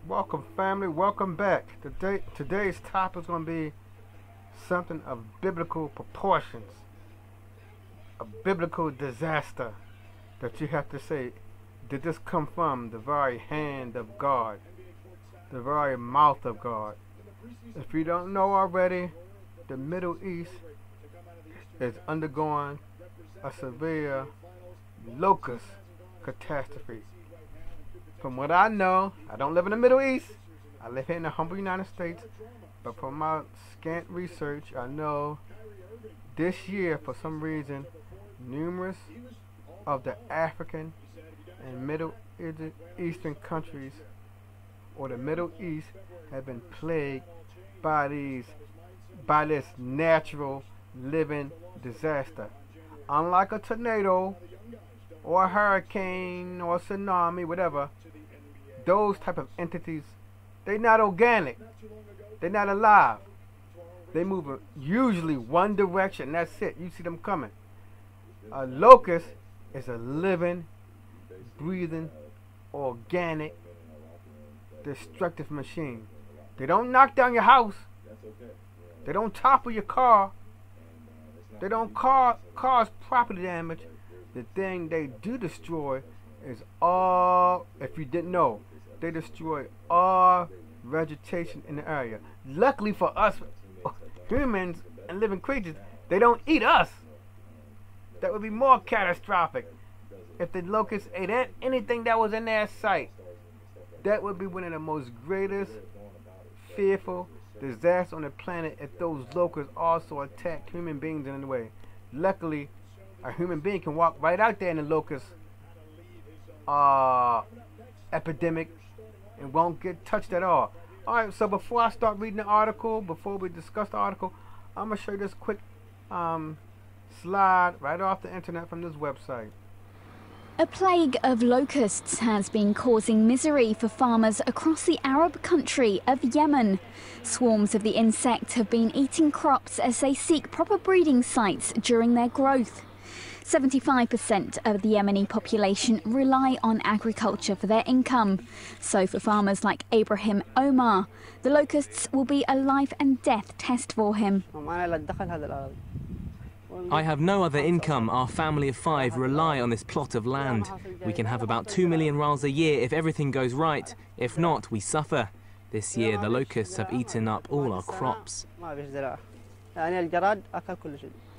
Welcome, family. Welcome back. Today's topic is going to be something of biblical proportions, a biblical disaster that you have to say, did this come from the very hand of God, the very mouth of God? If you don't know already, the Middle East is undergoing a severe locust catastrophe. From what I know, I don't live in the Middle East. I live here in the humble United States. But from my scant research, I know this year, for some reason, numerous of the African and Middle Eastern countries, or the Middle East, have been plagued by this natural living disaster. Unlike a tornado or a hurricane or a tsunami, whatever, those type of entities, they're not organic. They're not alive. They move in usually one direction. That's it. You see them coming. A locust is a living, breathing, organic, destructive machine. They don't knock down your house. They don't topple your car. They don't cause property damage. The thing they do destroy is all, if you didn't know, they destroy all vegetation in the area. Luckily for us humans and living creatures, they don't eat us. That would be more catastrophic. If the locusts ate anything that was in their sight, that would be one of the most greatest fearful disasters on the planet if those locusts also attack human beings in any way. Luckily, a human being can walk right out there in the locust epidemic and won't get touched at all. Alright, so before I start reading the article, before we discuss the article, I'm going to show you this quick slide right off the internet from this website. A plague of locusts has been causing misery for farmers across the Arab country of Yemen. Swarms of the insect have been eating crops as they seek proper breeding sites during their growth. 75% of the Yemeni population rely on agriculture for their income. So for farmers like Ibrahim Omar, the locusts will be a life and death test for him. I have no other income. Our family of 5 rely on this plot of land. We can have about 2 million rials a year if everything goes right. If not, we suffer. This year, the locusts have eaten up all our crops.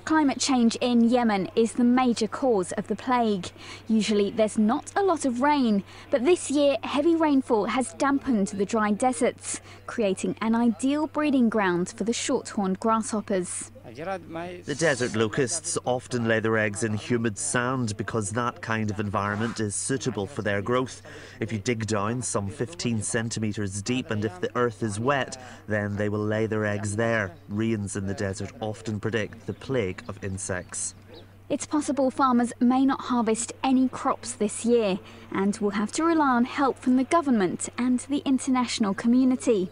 Climate change in Yemen is the major cause of the plague. Usually there's not a lot of rain, but this year heavy rainfall has dampened the dry deserts, creating an ideal breeding ground for the short-horned grasshoppers. The desert locusts often lay their eggs in humid sand because that kind of environment is suitable for their growth. If you dig down some 15 centimetres deep and if the earth is wet, then they will lay their eggs there. Rains in the desert often predict the plague of insects. It's possible farmers may not harvest any crops this year and will have to rely on help from the government and the international community.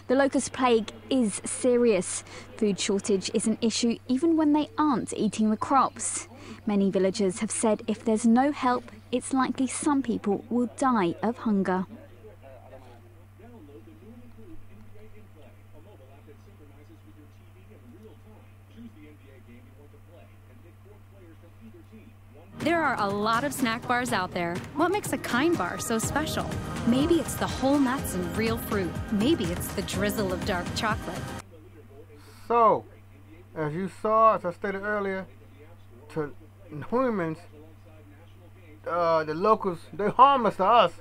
The locust plague is serious. Food shortage is an issue even when they aren't eating the crops. Many villagers have said if there's no help, it's likely some people will die of hunger. There are a lot of snack bars out there. What makes a kind bar so special? Maybe it's the whole nuts and real fruit. Maybe it's the drizzle of dark chocolate. So, as you saw, as I stated earlier, to humans, the locusts, they're harmless to us.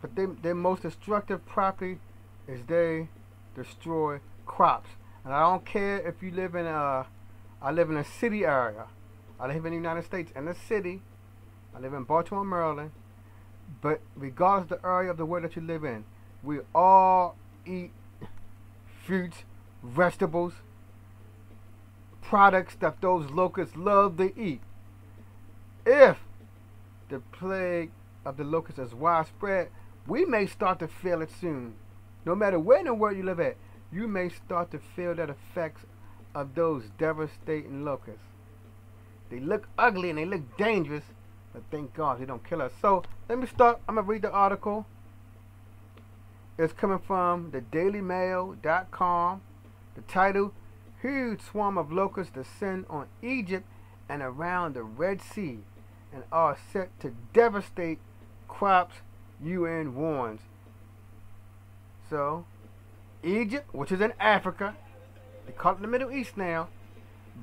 But their most destructive property is they destroy crops. And I don't care if you live in I live in a city area. I live in the United States, in a city. I live in Baltimore, Maryland. But regardless of the area of the world that you live in, we all eat fruits, vegetables, products that those locusts love to eat. If the plague of the locusts is widespread, we may start to feel it soon. No matter where in the world you live at, you may start to feel the effects of those devastating locusts. They look ugly and they look dangerous, but thank God they don't kill us. So let me start. I'm going to read the article. is coming from the dailymail.com. The title, huge swarm of locusts descend on Egypt and around the Red Sea and are set to devastate crops, UN warns. So, Egypt, which is in Africa, they call it the Middle East now,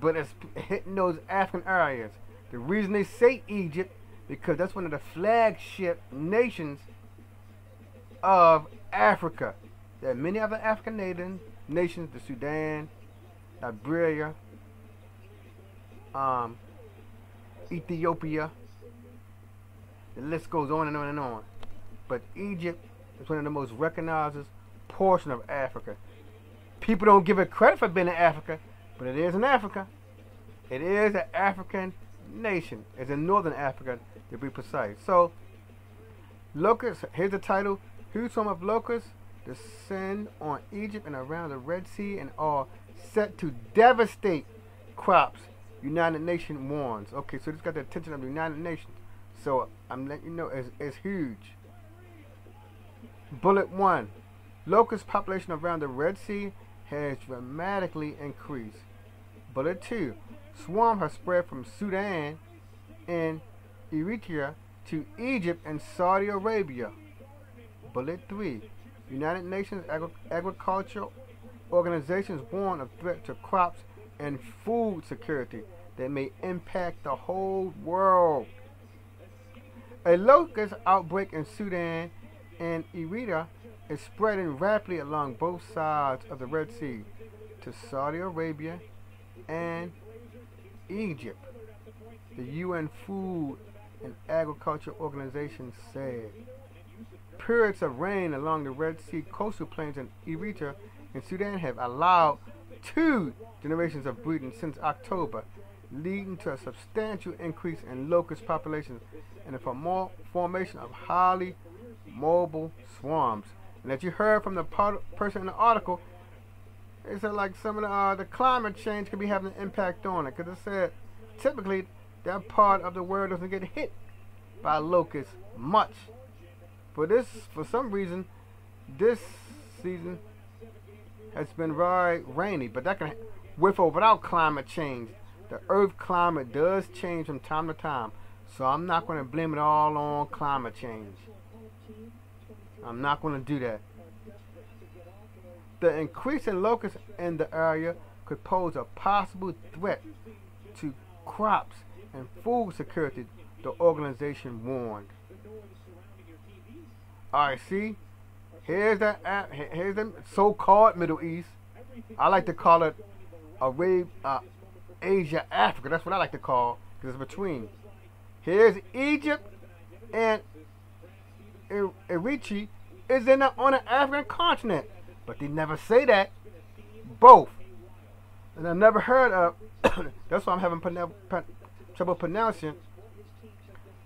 but it's hitting those African areas. The reason they say Egypt, because that's one of the flagship nations of Africa. There are many other African nations, the Sudan, Liberia, Ethiopia. The list goes on and on and on. But Egypt is one of the most recognized portion of Africa. People don't give it credit for being in Africa, but it is in Africa. It is an African nation. It's in northern Africa, to be precise. So, locusts, here's the title. Huge swarm of locusts descend on Egypt and around the Red Sea and are set to devastate crops, United Nations warns. Okay, so this got the attention of the United Nations. So, I'm letting you know it's huge. Bullet 1. Locust population around the Red Sea has dramatically increased. Bullet 2. Swarm has spread from Sudan and Eritrea to Egypt and Saudi Arabia. Bullet 3. United Nations Agricultural Organizations warn of threat to crops and food security that may impact the whole world. A locust outbreak in Sudan and Eritrea is spreading rapidly along both sides of the Red Sea to Saudi Arabia and Egypt, the UN Food and Agriculture Organization said. Periods of rain along the Red Sea coastal plains in Eritrea and Sudan have allowed 2 generations of breeding since October, leading to a substantial increase in locust populations and the formation of highly mobile swarms. And as you heard from the person in the article, it said like some of the climate change could be having an impact on it, because it said typically that part of the world doesn't get hit by locusts much. For some reason, this season has been very rainy, but that can, with or without climate change, the Earth climate does change from time to time. So I'm not going to blame it all on climate change. I'm not going to do that. The increase in locusts in the area could pose a possible threat to crops and food security, the organization warned. Alright, see? Here's the so-called Middle East. I like to call it Asia, Africa. That's what I like to call, because it's between. Here's Egypt, and Eritrea is on the African continent. But they never say that. Both. And I've never heard of, that's why I'm having trouble pronouncing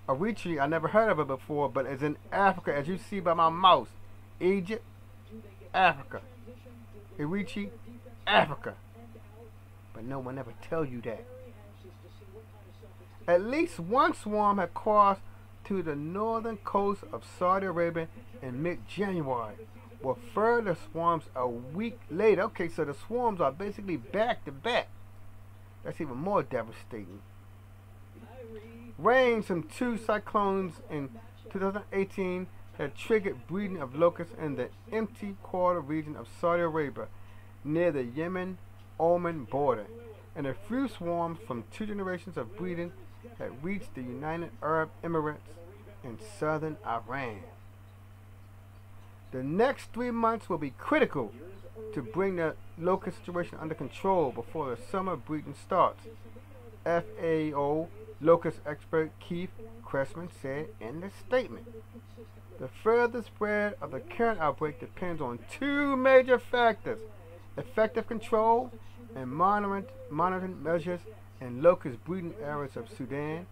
Eritrea. I never heard of it before, but it's in Africa, as you see by my mouse. Egypt, Africa. Eritrea, Africa. But no one ever tell you that. At least one swarm had crossed to the northern coast of Saudi Arabia in mid-January, with further swarms a week later. Okay, so the swarms are basically back to back. That's even more devastating. Rains from 2 cyclones in 2018 had triggered breeding of locusts in the empty quarter region of Saudi Arabia near the Yemen-Oman border, and a few swarms from 2 generations of breeding had reached the United Arab Emirates and southern Iran. The next 3 months will be critical to bring the locust situation under control before the summer breeding starts, FAO locust expert Keith Cressman said in the statement. The further spread of the current outbreak depends on 2 major factors: effective control and monitoring measures in locust breeding areas of Sudan,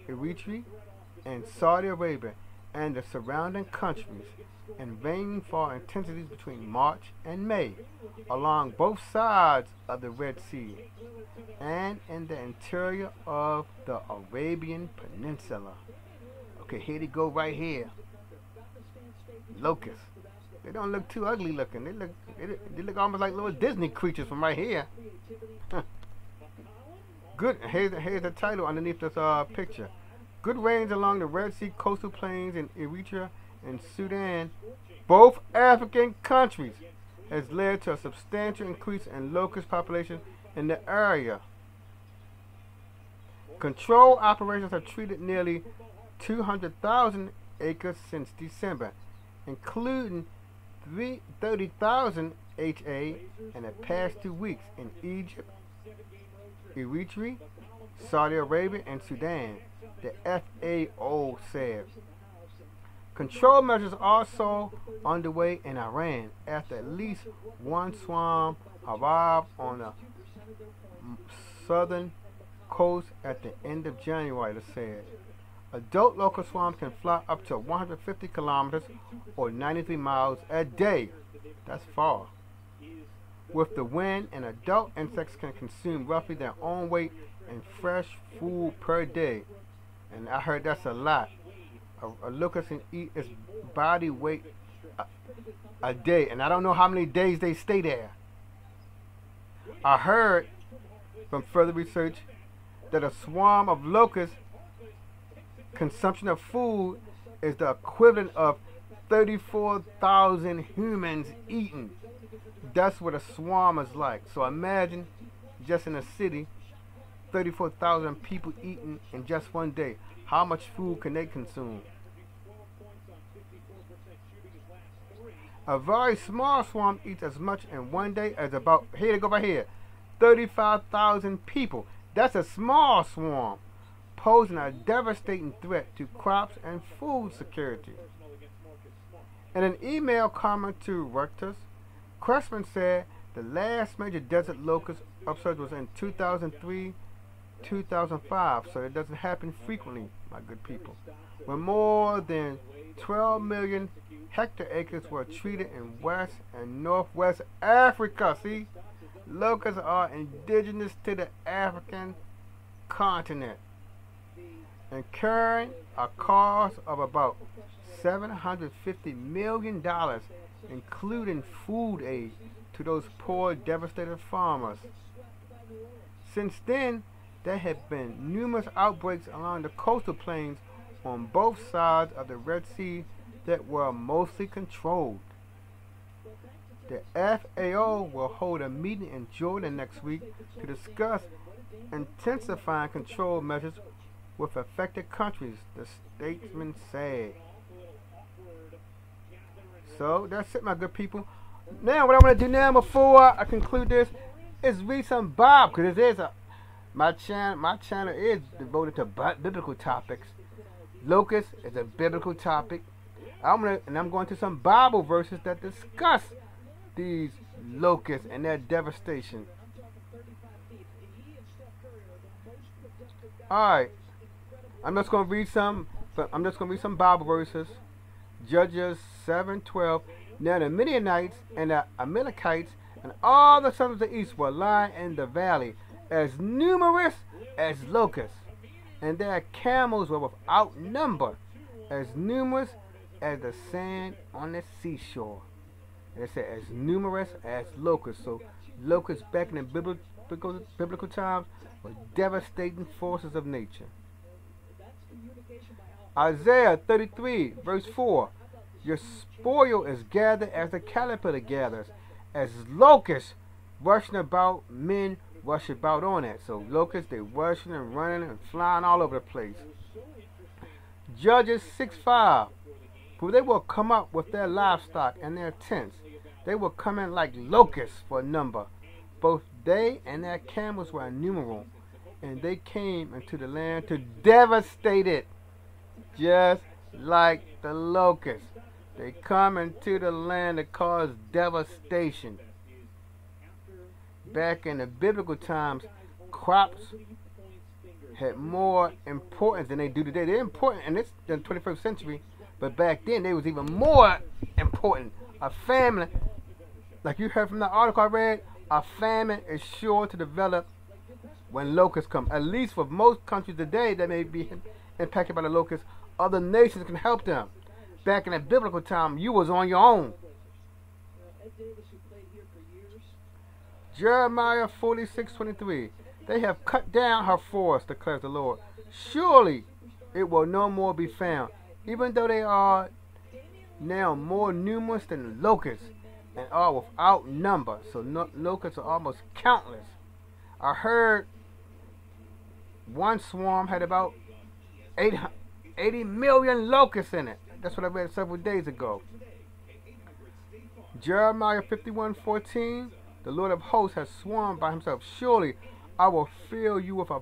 Eritrea, and Saudi Arabia and the surrounding countries, and rainfall intensities between March and May along both sides of the Red Sea and in the interior of the Arabian Peninsula. Okay, here they go right here. Locusts. They don't look too ugly looking. They look almost like little Disney creatures from right here. Good. Here's the title underneath this picture. Good rains along the Red Sea coastal plains in Eritrea and Sudan, both African countries, has led to a substantial increase in locust population in the area. Control operations have treated nearly 200,000 acres since December, including 30,000 HA in the past 2 weeks in Egypt, Eritrea, Saudi Arabia, and Sudan, the FAO said. Control measures are also underway in Iran after at least one swarm arrived on the southern coast at the end of January, they said. Adult locust swarms can fly up to 150 kilometers or 93 miles a day. That's far. With the wind, and adult insects can consume roughly their own weight in fresh food per day. And I heard that's a lot. A locust can eat its body weight a day. And I don't know how many days they stay there. I heard from further research that a swarm of locusts consumption of food is the equivalent of 34,000 humans eaten. That's what a swarm is like. So imagine just in a city, 34,000 people eating in just one day. How much food can they consume? A very small swarm eats as much in one day as about, here they go right here, 35,000 people. That's a small swarm, posing a devastating threat to crops and food security. In an email comment to Reuters, Cressman said the last major desert locust upsurge was in 2003, 2005, so it doesn't happen frequently, my good people. When more than 12 million hectare acres were treated in West and Northwest Africa. See, locusts are indigenous to the African continent, incurring a cost of about $750 million, including food aid to those poor, devastated farmers. Since then, there have been numerous outbreaks along the coastal plains on both sides of the Red Sea that were mostly controlled. The FAO will hold a meeting in Jordan next week to discuss intensifying control measures with affected countries, the statesman said. So that's it, my good people. Now what I want to do now before I conclude this is read some Bob, because it is my channel is devoted to biblical topics. Locust is a biblical topic. I'm going to some Bible verses that discuss these locusts and their devastation. Alright. I'm just going to read some Bible verses. Judges 7:12. Now the Midianites and the Amalekites and all the sons of the east were lying in the valley, as numerous as locusts, and their camels were without number, as numerous as the sand on the seashore. It said as numerous as locusts. So locusts back in the biblical times were devastating forces of nature. Isaiah 33 verse 4. Your spoil is gathered as the caterpillar gathers, as locusts rushing about, men rush about on it. So locusts, they rushing and running and flying all over the place. Judges 6:5. For they will come up with their livestock and their tents. They will come in like locusts for number. Both they and their camels were innumerable, and they came into the land to devastate it, just like the locusts. They come into the land to cause devastation. Back in the biblical times, crops had more importance than they do today. They're important in the 21st century, but back then they was even more important. A famine, like you heard from the article I read, a famine is sure to develop when locusts come. At least for most countries today that may be impacted by the locusts, other nations can help them. back in the biblical time, you was on your own. Jeremiah 46:23. They have cut down her forest, declares the Lord. Surely it will no more be found, even though they are now more numerous than locusts and are without number. So locusts are almost countless. I heard one swarm had about 80 million locusts in it. That's what I read several days ago. Jeremiah 51:14. The Lord of hosts has sworn by himself, surely I will fill you with a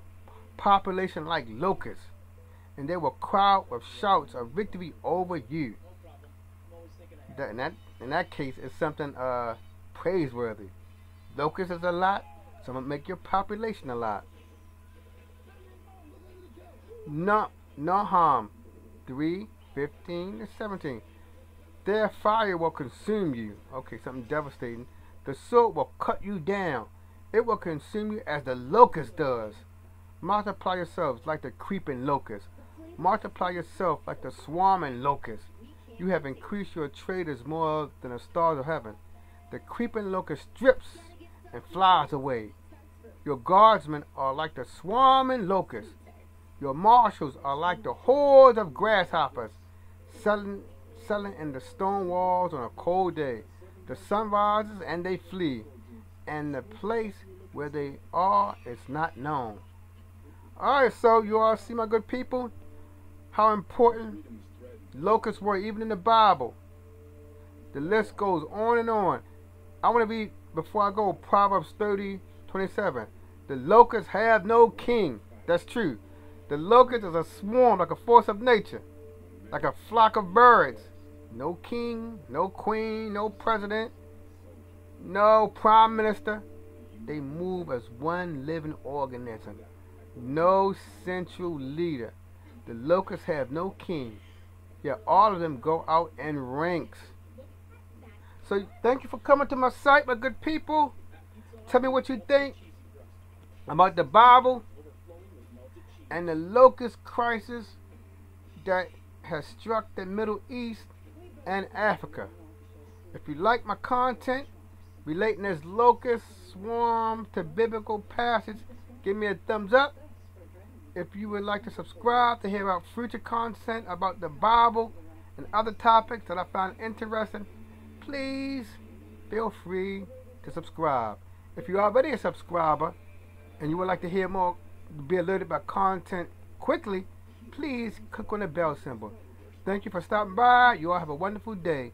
population like locusts, and they will cry out with shouts of victory over you. In that case, it's something praiseworthy. Locusts is a lot, so I'm going to make your population a lot. Nahum 3:15-17. Their fire will consume you. Okay, something devastating. The sword will cut you down. It will consume you as the locust does. Multiply yourselves like the creeping locust. Multiply yourself like the swarming locust. You have increased your traders more than the stars of heaven. The creeping locust strips and flies away. Your guardsmen are like the swarming locust. Your marshals are like the hordes of grasshoppers, settling in the stone walls on a cold day. The sun rises and they flee, and the place where they are is not known. Alright, so you all see, my good people, how important locusts were even in the Bible. The list goes on and on. I want to read, before I go, Proverbs 30:27. The locusts have no king. That's true. The locust is a swarm, like a force of nature, like a flock of birds. No king, no queen, no president, no prime minister. They move as one living organism. No central leader. The locusts have no king. Yet all of them go out in ranks. So thank you for coming to my site, my good people. Tell me what you think about the Bible and the locust crisis that has struck the Middle East and Africa. If you like my content relating this locust swarm to biblical passage, give me a thumbs up. If you would like to subscribe to hear about future content about the Bible and other topics that I find interesting, please feel free to subscribe. If you're already a subscriber and you would like to hear more, be alerted by content quickly, please click on the bell symbol. Thank you for stopping by. You all have a wonderful day.